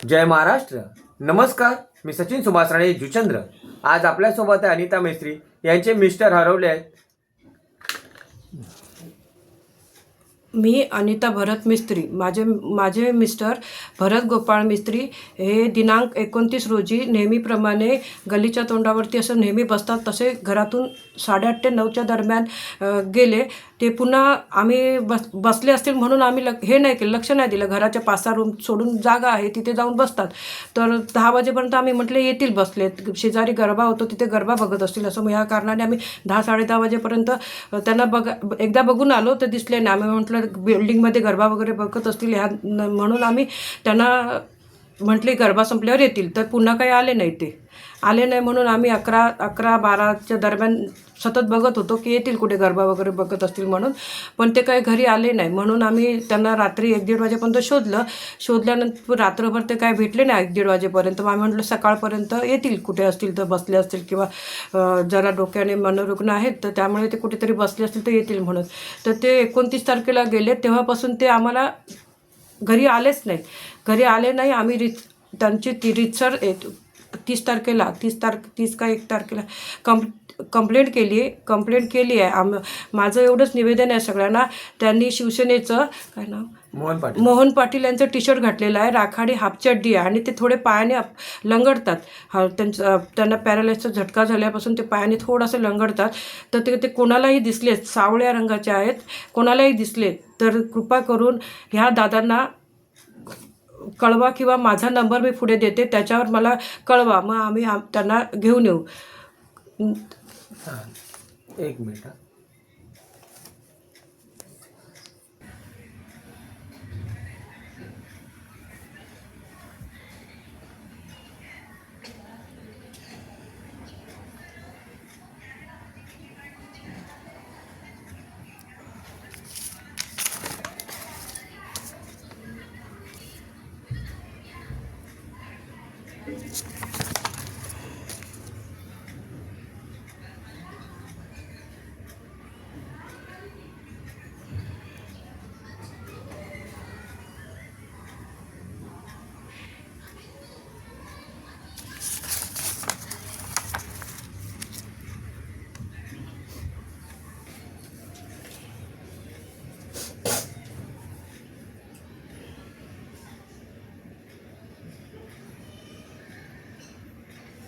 जय महाराष्ट्र. नमस्कार, मी सचिन सुभाष राणे जुचंद्र. आज आपल्यासोबत आहे अनिता मेस्त्री. यांचे मिस्टर हरवले आहेत. मी अनिता भरत मिस्त्री. माझे मिस्टर भरत गोपाळ मिस्त्री हे दिनांक 29 रोजी नेहमीप्रमाणे गल्लीच्या तोंडावरती असं नेहमी बसतात तसे घरातून 8:30 ते 9च्या दरम्यान गेले. ते पुन्हा आम्ही बसले असतील म्हणून आम्ही हे नाही केलं, लक्ष नाही दिलं. घराच्या 5-6 रूम सोडून जागा आहे तिथे जाऊन बसतात. तर 10 वाजेपर्यंत आम्ही म्हटले येतील बसलेत. शेजारी गरबा होतो तिथे गरबा बघत असतील असं. मग ह्या कारणाने आम्ही 10-10:30 वाजेपर्यंत त्यांना एकदा बघून आलो तर दिसले नाही. आम्ही म्हटलं बिल्डिंगमध्ये गरबा वगैरे बघत असतील ह्या म्हणून आम्ही त्यांना म्हटले गरबा संपल्यावर येतील. तर पुन्हा काही आले नाही म्हणून आम्ही 11-12च्या दरम्यान सतत बघत होतो की येतील कुठे गरबा वगैरे बघत असतील म्हणून. पण ते काही घरी आले नाही म्हणून आम्ही त्यांना रात्री 1-1:30 वाजेपर्यंत शोधल्यानंतर रात्रभर ते काय भेटले नाही 1-1:30 वाजेपर्यंत. मग आम्ही म्हटलं सकाळपर्यंत येतील कुठे असतील तर, बसले असतील किंवा जरा डोक्याने मनोरुग्ण आहेत तर त्यामुळे ते कुठेतरी बसले असतील तर येतील म्हणून. तर ते 29 तारखेला गेले. तेव्हापासून ते आम्हाला घरी आलेच नाही. घरी आले नाही. आम्ही त्यांची रीतसर 30 तारखेला 30 का 1 तारखेला कंप्लेंट केली आहे. माझं एवढंच निवेदन आहे सगळ्यांना. त्यांनी शिवसेनेचं काय नाव मोहन पाटील यांचं टी-शर्ट घातलेलं आहे, राखाडी हाफ चड्डी आहे आणि ते थोडे पायाने लंगडतात. त्यांना पॅरालाइजचा झटका झाल्यापासून ते पायाने थोडंसं लंगडतात. तर ते कोणालाही दिसले, सावळ्या रंगाचे आहेत, कोणालाही दिसले तर कृपा करून ह्या दादांना कळवा किंवा माझा नंबर मी पुढे देते त्याच्यावर मला कळवा. मग आम्ही त्यांना घेऊन येऊ. एक मिनिट.